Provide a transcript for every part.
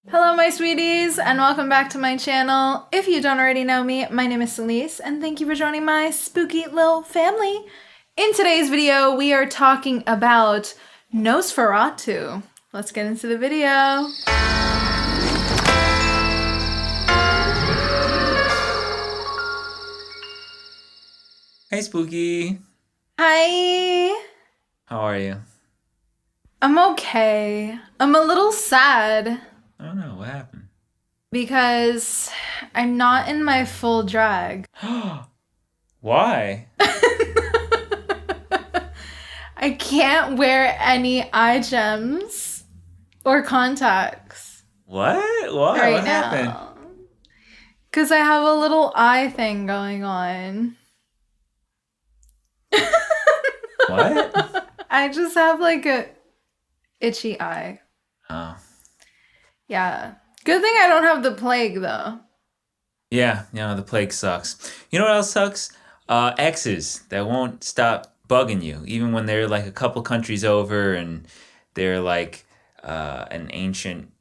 Hello my sweeties and welcome back to my channel. If you don't already know me, my name is Celise and thank you for joining my spooky little family. In today's video, we are talking about Nosferatu. Let's get into the video. Hey Spooky. Hi. How are you? I'm okay. I'm a little sad. I don't know, what happened? Because I'm not in my full drag. Why? I can't wear any eye gems or contacts. What? Why? Right what happened? now. Because I have a little eye thing going on. What? I just have like a itchy eye. Oh. Yeah. Good thing I don't have the plague though. Yeah, the plague sucks. You know what else sucks? Exes that won't stop bugging you, even when they're like a couple countries over and they're like an ancient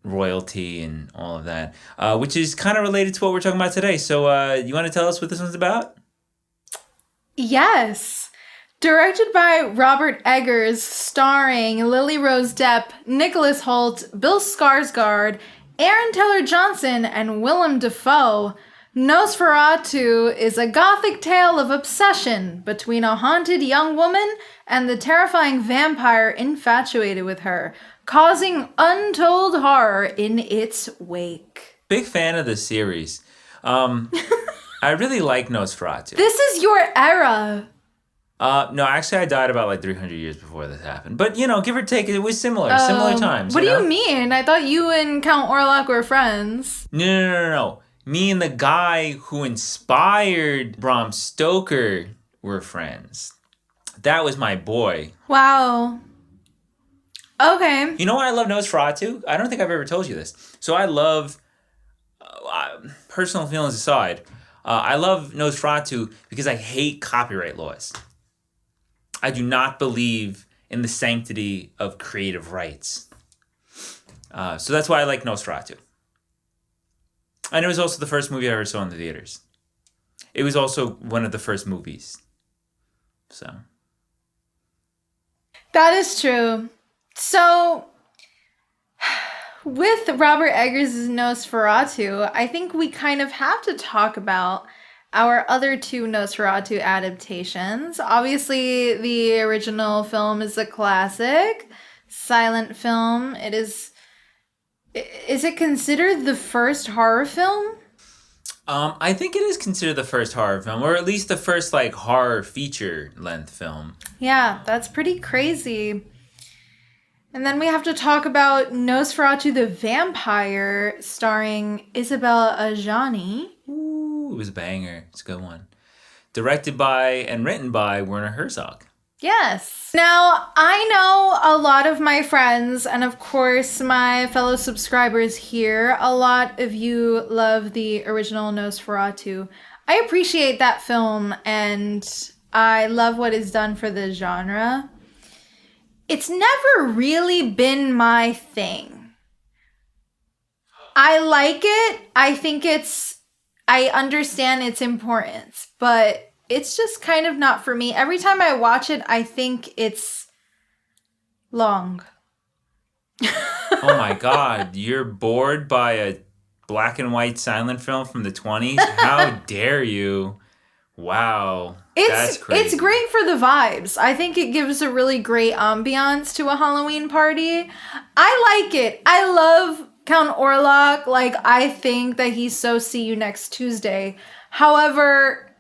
royalty and all of that, which is kind of related to what we're talking about today. So you want to tell us what this one's about? Yes. Directed by Robert Eggers, starring Lily Rose Depp, Nicholas Hoult, Bill Skarsgård, Aaron Taylor-Johnson, and Willem Dafoe, Nosferatu is a gothic tale of obsession between a haunted young woman and the terrifying vampire infatuated with her, causing untold horror in its wake. Big fan of the series. I really like Nosferatu. This is your era. No, actually, I died about like 300 years before this happened. But, give or take, it was similar times. What do you mean? I thought you and Count Orlok were friends. No. Me and the guy who inspired Bram Stoker were friends. That was my boy. Wow. Okay. You know why I love Nosferatu? I don't think I've ever told you this. So I love, personal feelings aside, I love Nosferatu because I hate copyright laws. I do not believe in the sanctity of creative rights. So that's why I like Nosferatu. And it was also the first movie I ever saw in the theaters. It was also one of the first movies. So. That is true. So, with Robert Eggers' Nosferatu, I think we kind of have to talk about our other two Nosferatu adaptations. Obviously, the original film is a classic, silent film. Is it considered the first horror film? I think it is considered the first horror film, or at least the first like horror feature-length film. Yeah, that's pretty crazy. And then we have to talk about Nosferatu the Vampire, starring Isabelle Adjani. Ooh, it was a banger. It's a good one. Directed by and written by Werner Herzog. Yes. Now, I know a lot of my friends, and of course my fellow subscribers here, a lot of you love the original Nosferatu. I appreciate that film, and I love what is done for the genre. It's never really been my thing. I like it. I understand its importance, but it's just kind of not for me. Every time I watch it, I think it's long. Oh my God, you're bored by a black and white silent film from the 20s? How dare you? Wow. That's crazy. It's great for the vibes. I think it gives a really great ambiance to a Halloween party. I like it. I love Count Orlok. Like, I think that he's so see you next Tuesday. However,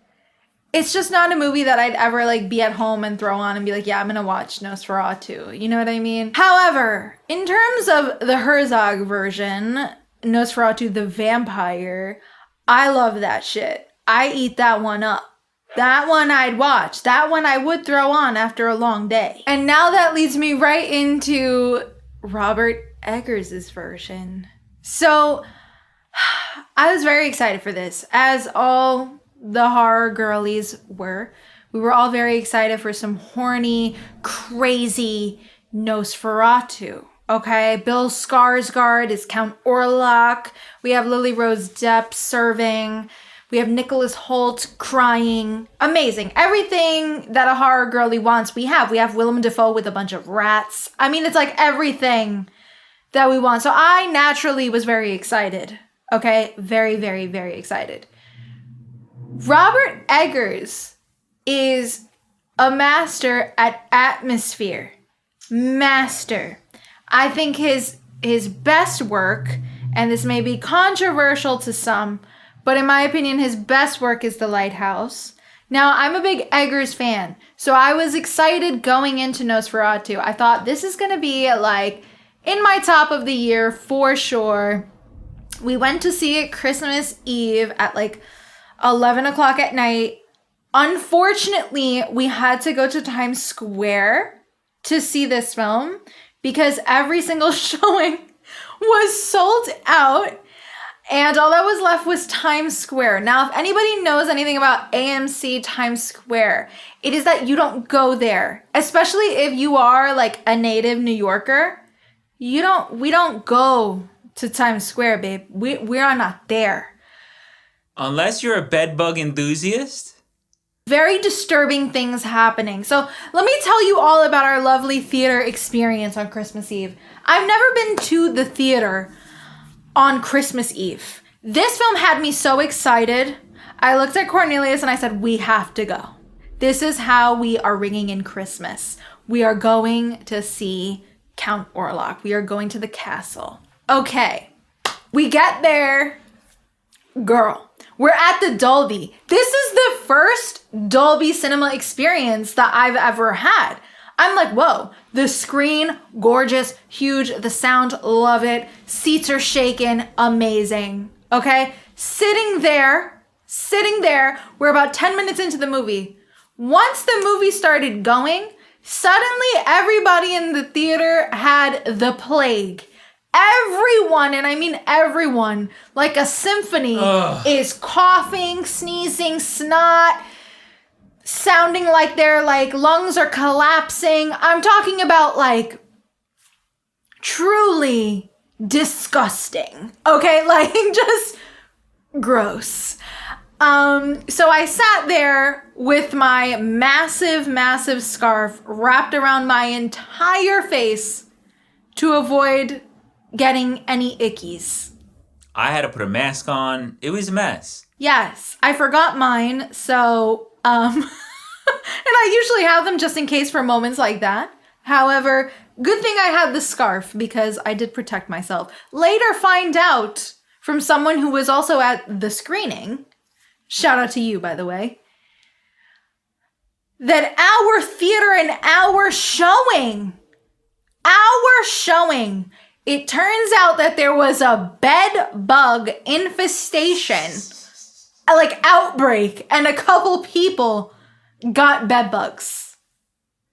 it's just not a movie that I'd ever like be at home and throw on and be like, yeah, I'm gonna watch Nosferatu. You know what I mean? However, in terms of the Herzog version, Nosferatu the Vampire, I love that shit. I eat that one up. That one I'd watch. That one I would throw on after a long day. And now that leads me right into Robert Eggers' version. So, I was very excited for this, as all the horror girlies were. We were all very excited for some horny, crazy Nosferatu. Okay, Bill Skarsgård is Count Orlok. We have Lily Rose Depp serving. We have Nicholas Hoult crying. Amazing. Everything that a horror girly wants, we have. We have Willem Dafoe with a bunch of rats. I mean, it's like everything that we want. So I naturally was very excited. Okay, very, very, very excited. Robert Eggers is a master at atmosphere. Master. I think his best work, and this may be controversial to some, but in my opinion, his best work is The Lighthouse. Now, I'm a big Eggers fan, so I was excited going into Nosferatu. I thought this is going to be like in my top of the year for sure. We went to see it Christmas Eve at like 11 o'clock at night. Unfortunately, we had to go to Times Square to see this film because every single showing was sold out and all that was left was Times Square. Now, if anybody knows anything about AMC Times Square, it is that you don't go there, especially if you are like a native New Yorker. We don't go to Times Square, babe. We are not there. Unless you're a bedbug enthusiast. Very disturbing things happening. So let me tell you all about our lovely theater experience on Christmas Eve. I've never been to the theater on Christmas Eve. This film had me so excited. I looked at Cornelius and I said, we have to go. This is how we are ringing in Christmas. We are going to see Count Orlok. We are going to the castle. Okay, we get there. Girl, we're at the Dolby. This is the first Dolby cinema experience that I've ever had. I'm like, whoa, the screen, gorgeous, huge, the sound, love it. Seats are shaking, amazing. Okay, sitting there, we're about 10 minutes into the movie. Once the movie started going, suddenly everybody in the theater had the plague. Everyone, and I mean everyone, like a symphony, is coughing, sneezing, snot, sounding like their like lungs are collapsing. I'm talking about like truly disgusting. Okay, like just gross. So I sat there with my massive, massive scarf wrapped around my entire face to avoid getting any ickies. I had to put a mask on. It was a mess. Yes, I forgot mine, so, and I usually have them just in case for moments like that. However, good thing I had the scarf because I did protect myself. Later find out from someone who was also at the screening, shout out to you, by the way, that our theater and our showing, it turns out that there was a bed bug infestation, like outbreak, and a couple people got bed bugs.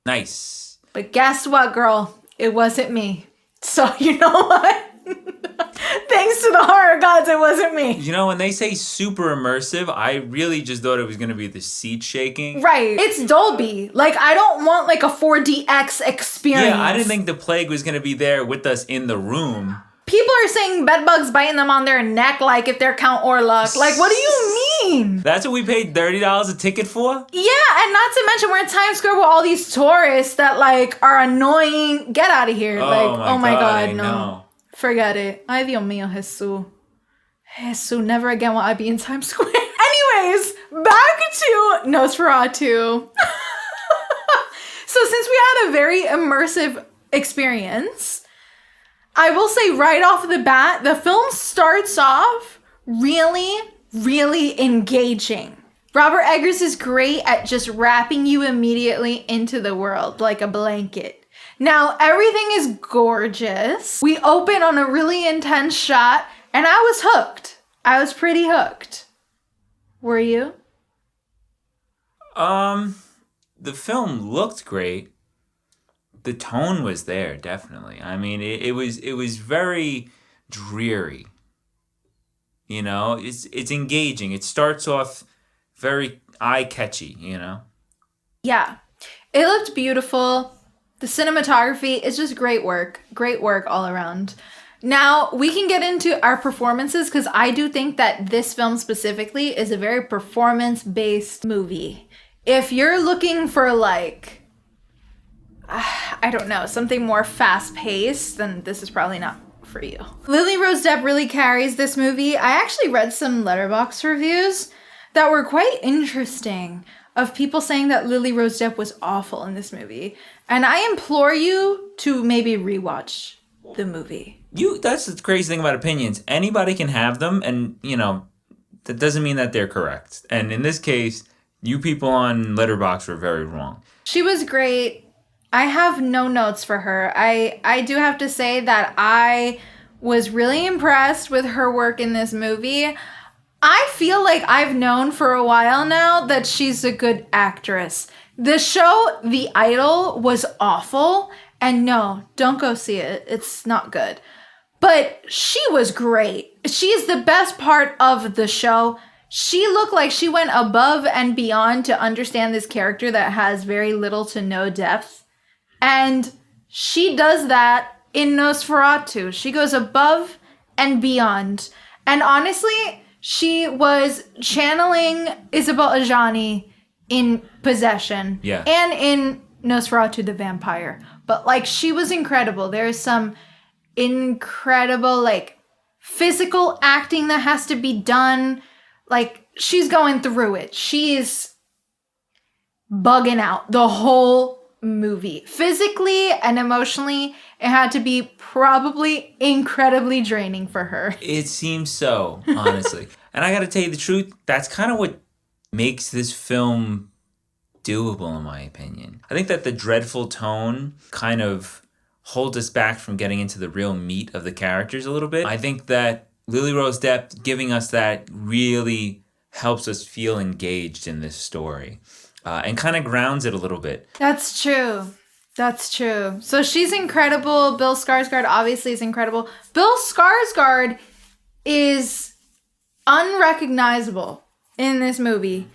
Nice. But guess what, girl? It wasn't me. So you know what? Thanks to the horror gods, it wasn't me. You know, when they say super immersive, I really just thought it was going to be the seat shaking. Right. It's Dolby. Like, I don't want like a 4DX experience. Yeah, I didn't think the plague was going to be there with us in the room. People are saying bedbugs biting them on their neck like if they're Count Orlok. Like, what do you mean? That's what we paid $30 a ticket for? Yeah, and not to mention we're in Times Square with all these tourists that like are annoying. Get out of here. Oh my God, no. No. Forget it. Ay, Dios mío, Jesús. Jesús, never again will I be in Times Square. Anyways, back to Nosferatu. So since we had a very immersive experience, I will say right off the bat, the film starts off really, really engaging. Robert Eggers is great at just wrapping you immediately into the world like a blanket. Now, everything is gorgeous. We open on a really intense shot, and I was hooked. I was pretty hooked. Were you? The film looked great. The tone was there, definitely. I mean, it was very dreary. You know, it's engaging. It starts off very eye-catchy, you know? Yeah. It looked beautiful. The cinematography is just great work. Great work all around. Now, we can get into our performances because I do think that this film specifically is a very performance-based movie. If you're looking for like, I don't know, something more fast-paced, then this is probably not for you. Lily Rose Depp really carries this movie. I actually read some Letterboxd reviews that were quite interesting of people saying that Lily Rose Depp was awful in this movie. And I implore you to maybe rewatch the movie. That's the crazy thing about opinions. Anybody can have them, and, that doesn't mean that they're correct. And in this case, you people on Letterboxd were very wrong. She was great. I have no notes for her. I do have to say that I was really impressed with her work in this movie. I feel like I've known for a while now that she's a good actress. The show, The Idol, was awful. And no, don't go see it. It's not good. But she was great. She is the best part of the show. She looked like she went above and beyond to understand this character that has very little to no depth. And she does that in Nosferatu. She goes above and beyond. And honestly, she was channeling Isabel Adjani in Possession. Yeah. And in Nosferatu the Vampire. But like, she was incredible. There's some incredible like physical acting that has to be done. Like, she's going through it. She's bugging out the whole movie. Physically and emotionally, it had to be probably incredibly draining for her. It seems so, honestly. And I gotta tell you the truth, that's kind of what makes this film doable, in my opinion. I think that the dreadful tone kind of holds us back from getting into the real meat of the characters a little bit. I think that Lily Rose Depp giving us that really helps us feel engaged in this story and kind of grounds it a little bit. That's true. That's true. So she's incredible. Bill Skarsgård obviously is incredible. Bill Skarsgård is unrecognizable in this movie.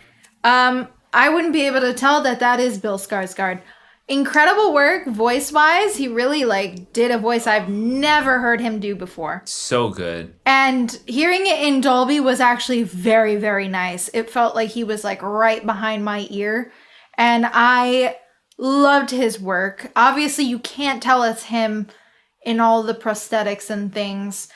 I wouldn't be able to tell that is Bill Skarsgård. Incredible work voice-wise. He really did a voice I've never heard him do before. So good. And hearing it in Dolby was actually very, very nice. It felt like he was right behind my ear. And I loved his work. Obviously, you can't tell it's him in all the prosthetics and things.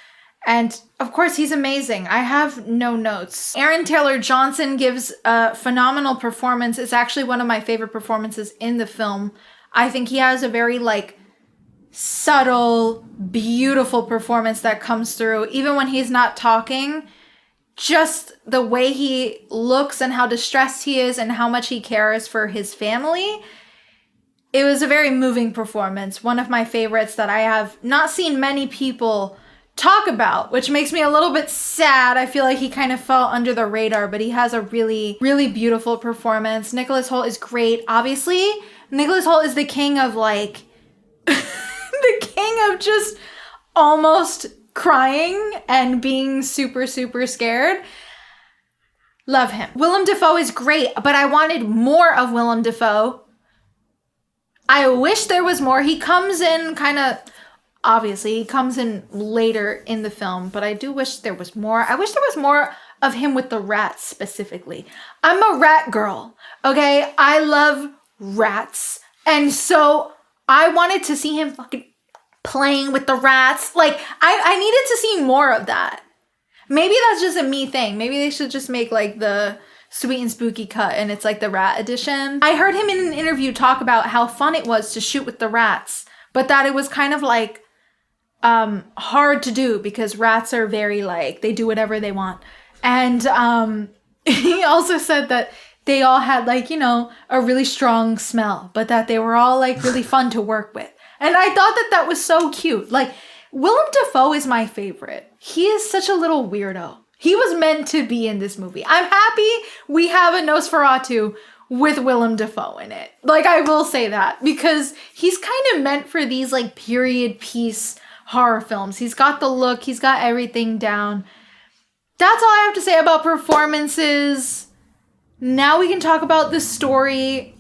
And of course, he's amazing. I have no notes. Aaron Taylor-Johnson gives a phenomenal performance. It's actually one of my favorite performances in the film. I think he has a very subtle, beautiful performance that comes through. Even when he's not talking, just the way he looks and how distressed he is and how much he cares for his family. It was a very moving performance. One of my favorites that I have not seen many people talk about, which makes me a little bit sad. I feel like he kind of fell under the radar, but he has a really, really beautiful performance. Nicholas Hoult is great. Obviously, Nicholas Hoult is the king of the king of just almost crying and being super, super scared. Love him. Willem Dafoe is great, but I wanted more of Willem Dafoe. I wish there was more. He comes in obviously, he comes in later in the film, but I do wish there was more. I wish there was more of him with the rats specifically. I'm a rat girl, okay? I love rats. And so I wanted to see him fucking playing with the rats. I needed to see more of that. Maybe that's just a me thing. Maybe they should just make the sweet and spooky cut and it's the rat edition. I heard him in an interview talk about how fun it was to shoot with the rats, but that it was kind of hard to do because rats are very they do whatever they want. And he also said that they all had a really strong smell, but that they were all really fun to work with. And I thought that was so cute. Willem Dafoe is my favorite. He is such a little weirdo. He was meant to be in this movie. I'm happy we have a Nosferatu with Willem Dafoe in it. I will say that because he's kind of meant for these period piece horror films. He's got the look, he's got everything down. That's all I have to say about performances. Now we can talk about the story.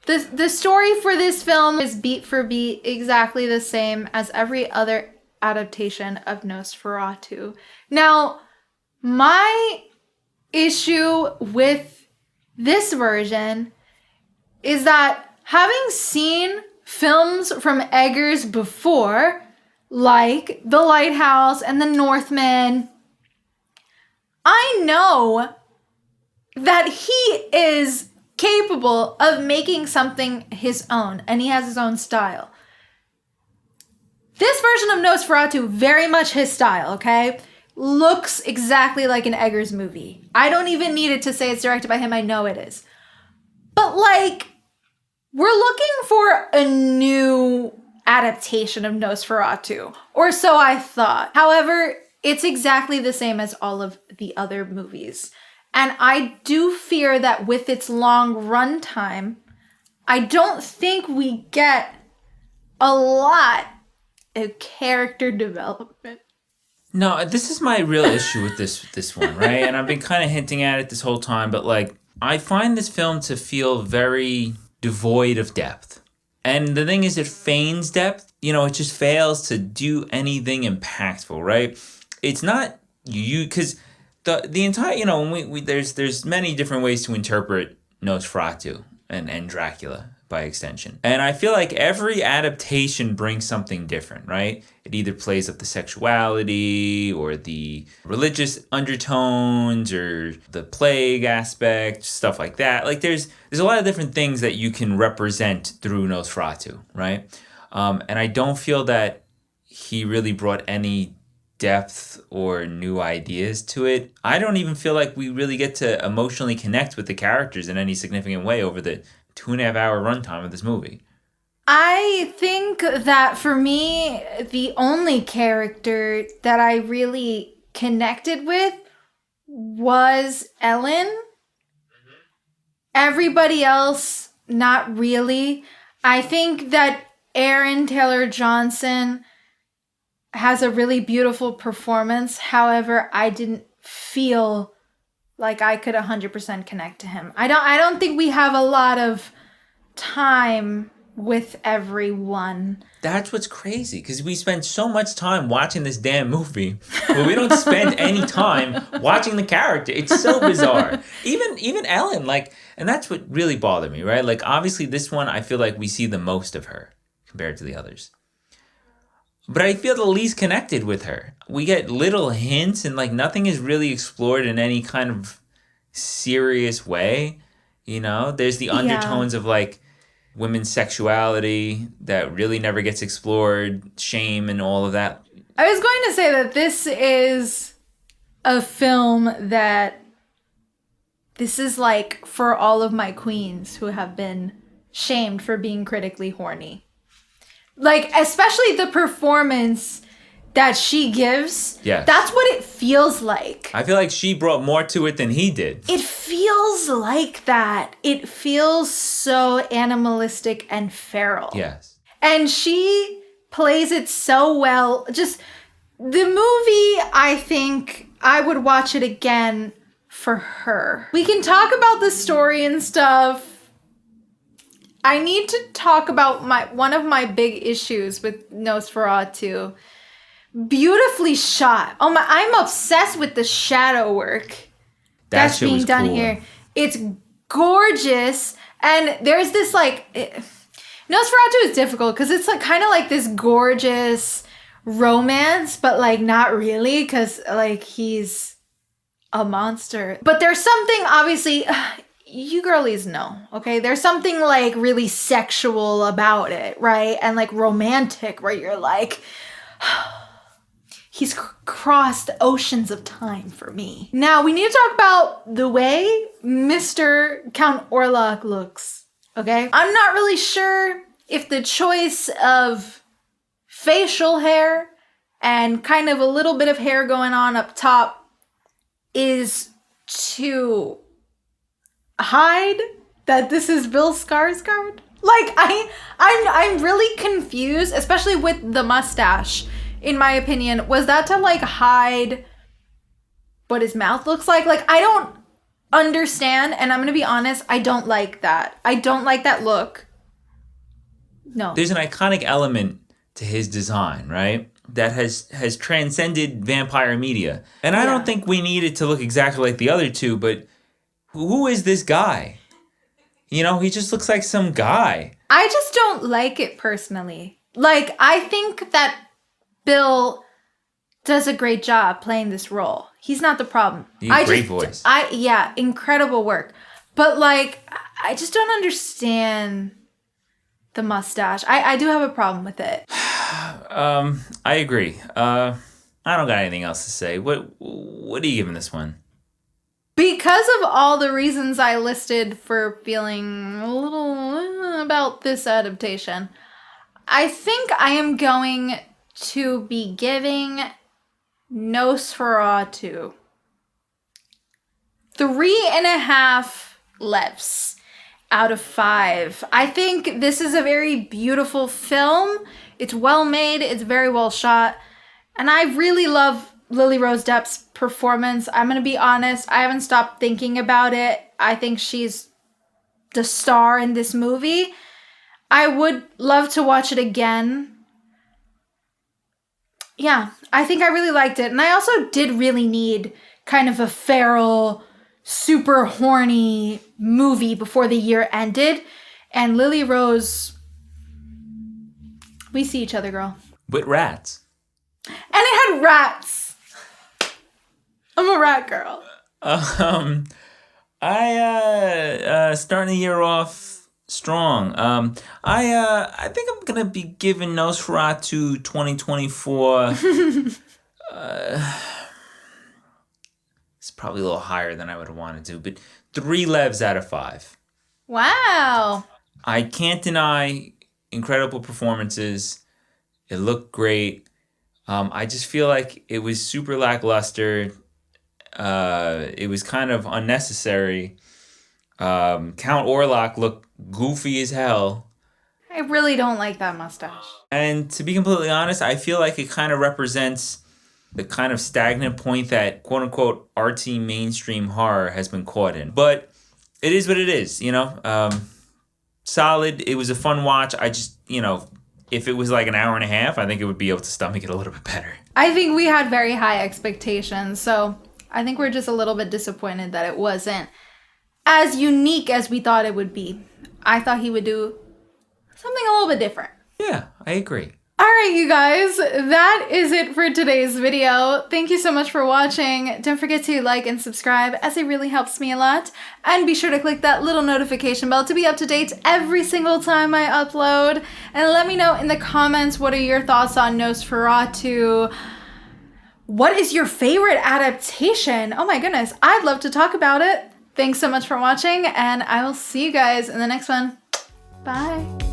The story for this film is beat for beat exactly the same as every other adaptation of Nosferatu. Now, my issue with this version is that having seen films from Eggers before, like The Lighthouse and The Northman, I know that he is capable of making something his own, and he has his own style. This version of Nosferatu, very much his style, okay? Looks exactly like an Eggers movie. I don't even need it to say it's directed by him, I know it is. But like, we're looking for a new adaptation of Nosferatu, or so I thought. However, it's exactly the same as all of the other movies. And I do fear that with its long runtime, I don't think we get a lot of character development. No, this is my real issue with this one, right? And I've been kind of hinting at it this whole time, but like, I find this film to feel very devoid of depth. And the thing is, it feigns depth. You know, it just fails to do anything impactful, right? It's not you, because the entire, you know, when we there's many different ways to interpret Nosferatu and Dracula by extension. And I feel like every adaptation brings something different, right? It either plays up the sexuality or the religious undertones or the plague aspect, stuff like that. Like there's a lot of different things that you can represent through Nosferatu, right? And I don't feel that he really brought any depth or new ideas to it. I don't even feel like we really get to emotionally connect with the characters in any significant way over the 2.5-hour runtime of this movie. I think that for me, the only character that I really connected with was Ellen. Mm-hmm. Everybody else, not really. I think that Aaron Taylor Johnson has a really beautiful performance. However, I didn't feel like I could 100% connect to him. I don't think we have a lot of time with everyone. That's what's crazy, because we spend so much time watching this damn movie, but we don't spend any time watching the character. It's so bizarre. Even Ellen, like, and that's what really bothered me, right? Like, obviously this one, I feel like we see the most of her compared to the others. But I feel the least connected with her. We get little hints and like nothing is really explored in any kind of serious way. You know, there's the undertones of like women's sexuality that really never gets explored, shame and all of that. I was going to say that this is a film that this is like for all of my queens who have been shamed for being critically horny. Like, especially the performance that she gives. Yes. That's what it feels like. I feel like she brought more to it than he did. It feels like that. It feels so animalistic and feral. Yes. And she plays it so well. Just, the movie, I think I would watch it again for her. We can talk about the story and stuff. I need to talk about one of my big issues with Nosferatu. Beautifully shot. Oh my! I'm obsessed with the shadow work that's being done here. It's gorgeous, and there's this like Nosferatu is difficult because it's like kind of like this gorgeous romance, but like not really because like he's a monster. But there's something obviously. You girlies know, okay? There's something like really sexual about it, right? And like romantic where you're like, he's crossed oceans of time for me. Now we need to talk about the way Mr. Count Orlok looks, okay? I'm not really sure if the choice of facial hair and kind of a little bit of hair going on up top is to hide that this is Bill Skarsgård. Like I'm really confused, especially with the mustache. In my opinion, was that to like hide what his mouth looks like? Like I don't understand, and I'm going to be honest, I don't like that. I don't like that look. No. There's an iconic element to his design, right? That has transcended vampire media. And I don't think we need it to look exactly like the other two, but who is this guy? You know, he just looks like some guy. I just don't like it personally. Like, I think that Bill does a great job playing this role. He's not the problem. Great voice. Incredible work. But, like, I just don't understand the mustache. I do have a problem with it. I agree. I don't got anything else to say. What are you giving this one? Because of all the reasons I listed for feeling a little about this adaptation, I think I am going to be giving Nosferatu 3.5 lefts out of 5. I think this is a very beautiful film. It's well made. It's very well shot. And I really love Lily Rose Depp's performance. I'm going to be honest. I haven't stopped thinking about it. I think she's the star in this movie. I would love to watch it again. Yeah, I think I really liked it. And I also did really need kind of a feral, super horny movie before the year ended. And Lily Rose, we see each other, girl. With rats. And it had rats. I'm a rat girl. I starting the year off strong. I think I'm gonna be giving Nosferatu 2024. It's probably a little higher than I would have wanted to, but 3 levs out of 5. Wow. I can't deny incredible performances. It looked great. I just feel like it was super lackluster. It was kind of unnecessary. Count Orlok looked goofy as hell. I really don't like that mustache. And to be completely honest, I feel like it kind of represents the kind of stagnant point that quote-unquote artsy mainstream horror has been caught in. But it is what it is, you know? Solid. It was a fun watch. I just, you know, if it was like an hour and a half, I think it would be able to stomach it a little bit better. I think we had very high expectations, so I think we're just a little bit disappointed that it wasn't as unique as we thought it would be. I thought he would do something a little bit different. Yeah, I agree. All right, you guys, that is it for today's video. Thank you so much for watching. Don't forget to like and subscribe, as it really helps me a lot. And be sure to click that little notification bell to be up to date every single time I upload. And let me know in the comments, what are your thoughts on Nosferatu? What is your favorite adaptation? Oh my goodness, I'd love to talk about it. Thanks so much for watching, and I will see you guys in the next one. Bye.